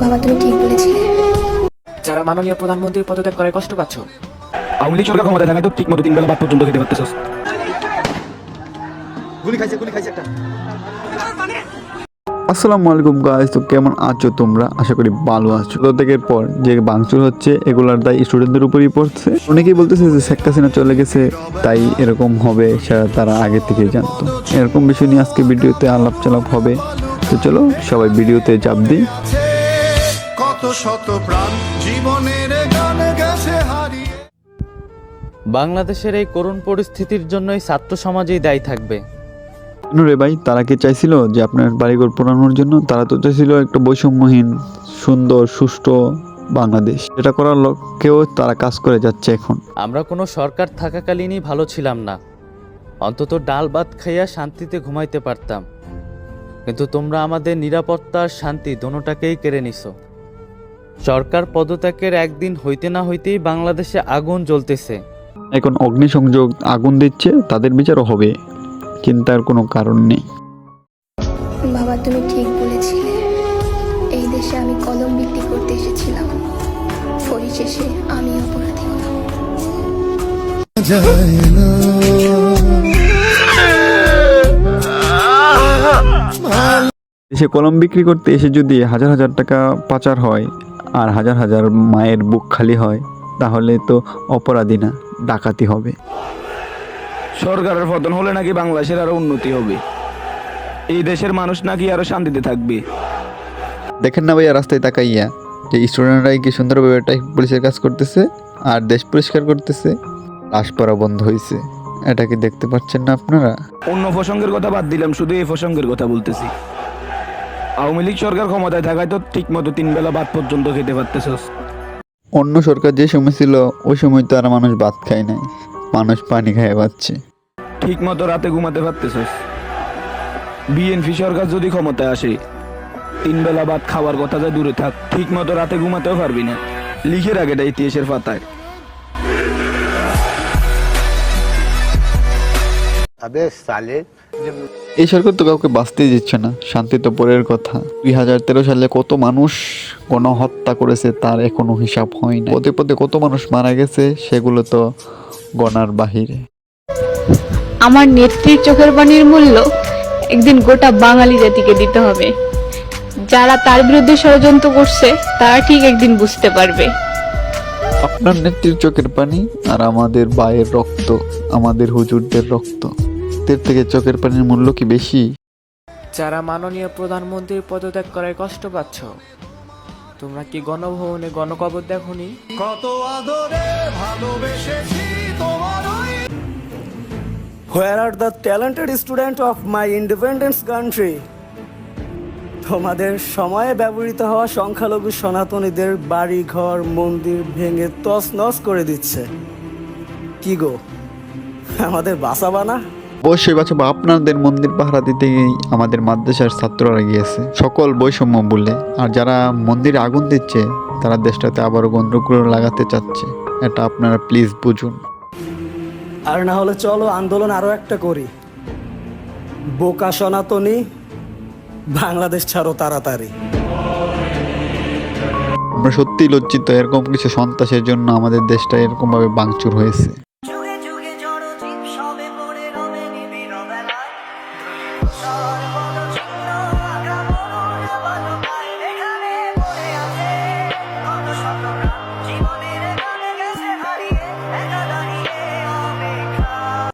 বাবা, তুমি ঠিক বলেছিলে। যারা মাননীয় প্রধানমন্ত্রীর পদত্যাগ করে কষ্ট পাচ্ছ, আওয়ামী লীগ সরকার ক্ষমতায় থাকায় তো ঠিক মতো 3 বেলা ভাত পর্যন্ত খেতে পারতেছস। গুলি খাইছে একটা। আসসালামু আলাইকুম গাইস, তো কেমন আছো তোমরা? আশা করি ভালো আছো। পদত্যাগের পর যে ভাঙচুর হচ্ছে এগুলার দায় স্টুডেন্টদের উপরই পড়ছে। অনেকেই বলতেছে যে শেখ হাসিনা চলে গেছে তাই এরকম হবে, সেটা তারা আগে থেকেই জানতো। এরকম বিষয় নিয়ে আজকে ভিডিওতে আলাপ চালাপ হবে। তো চলো সবাই ভিডিওতে চাপ দিই। কত শত প্রাণ জীবনের গান গেছে হারিয়ে। বাংলাদেশের এই করুণ পরিস্থিতির জন্যই ছাত্র সমাজই দায়ী থাকবে। রে ভাই, তারা কি চাইছিল যে আপনার বাড়িঘর পোড়ানোর জন্য? তারা তো চাইছিল একটা বৈষম্যহীন, সুন্দর, সুষ্ঠু বাংলাদেশ। এটা করার লক্ষ্যেও তারা কাজ করে যাচ্ছে এখন। আমরা কোনো সরকার থাকাকালীনই ভালো ছিলাম না, অন্তত ডাল ভাত খাইয়া শান্তিতে ঘুমাইতে পারতাম। কিন্তু তোমরা আমাদের নিরাপত্তা আর শান্তি দোনোটাকেই কেড়ে নিছো। সরকার পদত্যাগের একদিন হইতে না হইতেই বাংলাদেশে আগুন জ্বলতেছে। এখন অগ্নিসংযোগ আগুন দিচ্ছে, তাদের বিচারও হবে, চিন্তার কোনো কারণ নেই। বাবা, তুমি ঠিক বলেছিলে। এই দেশে আমি কলম বিক্রি করতে এসেছিলাম, পরিশেষে আমি অপরাধী হলাম। দেশে কলম বিক্রি করতে এসে যদি হাজার হাজার টাকা পাচার হয় আর হাজার হাজার মায়ের বুক খালি হয়, তাহলে তো অপরাধী না, ডাকাতি হবে। সরকারের পতন হলে নাকি বাংলাদেশের আরো উন্নতি হবে, এই দেশের মানুষ নাকি আরো শান্তিতে থাকবে। দেখেন না ভাইয়া, রাস্তায় তাকাইয়া যে স্টুডেন্টরাই কি সুন্দরভাবে পুলিশের কাজ করতেছে আর দেশ পরিষ্কার করতেছে। লাশ পড়া বন্ধ হয়েছে, এটা কি দেখতে পাচ্ছেন না আপনারা? অন্য প্রসঙ্গের কথা বাদ দিলাম, শুধু এই প্রসঙ্গের কথা বলতেছি। আওয়ামী লীগ সরকার ক্ষমতায় থাকায় তো ঠিক মতো 3 বেলা ভাত পর্যন্ত খেতে পারতেছস। অন্য সরকার যে সময় ছিল ওই সময় তো আর মানুষ ভাত খায় নাই, মানুষ পানি খায় পাচ্ছে। ঠিক মতো রাতে ঘুমাতে পারতেছস। বিএনপি সরকার যদি ক্ষমতায় আসে, 3 বেলা ভাত খাওয়ার কথা যা দূরে থাক, ঠিক মতো রাতে ঘুমাতেও পারবি না। লিখে রাখে এটা ইতিহাসের পাতায়। এই সরকার তো কাউকে বাঁচতেই দিচ্ছে না, শান্তি তো পরের কথা। 2013 সালে কত মানুষ গণহত্যা করেছে তার এখনো হিসাব হয় না। পদে পদে কত মানুষ মারা গেছে সেগুলো তো গণার বাহিরে। আমার নেত্রীর চোখের পানির মূল্য একদিন গোটা বাঙালি জাতিকে দিতে হবে। যারা তার বিরুদ্ধে ষড়যন্ত্র করছে তারা ঠিক একদিন বুঝতে পারবে। আপনার নেত্রীর চোখের পানি আর আমাদের ভাইয়ের রক্ত, আমাদের হুজুরদের রক্ত, এর থেকে চোখের পানির মূল্য কি বেশি? যারা মাননীয় প্রধানমন্ত্রীর পদত্যাগ করে কষ্ট পাচ্ছ, তোমরা কি গণভবনে গণকবর দেখোনি? কত আদরে ভালোবেসেছি তোমার ওই। Where are the talented students of my independence country? তোমাদের সময়ে ব্যবহৃত হওয়া সংখ্যালঘু সনাতনীদের বাড়ি ঘর মন্দির ভেঙে তছনছ করে দিচ্ছে। কি গো, আমাদের বাঁচাবা না? অবশ্যই বাঁচাবো। আপনাদের মন্দির পাহারা দিতে গিয়েই আমাদের মাদ্রাসার ছাত্ররা গিয়েছে, সকল বৈষম্য বলে। আর যারা মন্দিরে আগুন দিচ্ছে তারা দেশটাতে আবারও গন্ডগোল লাগাতে চাচ্ছে, এটা আপনারা প্লিজ বুঝুন। আর না হলে চলো আন্দোলন আরো একটা করি। বোকা সনাতনী, বাংলাদেশ ছাড়ো তাড়াতাড়ি। আমরা সত্যিই লজ্জিত, এরকম কিছু সন্ত্রাসের জন্য আমাদের দেশটা এরকম ভাবে ভাঙচুর হয়েছে।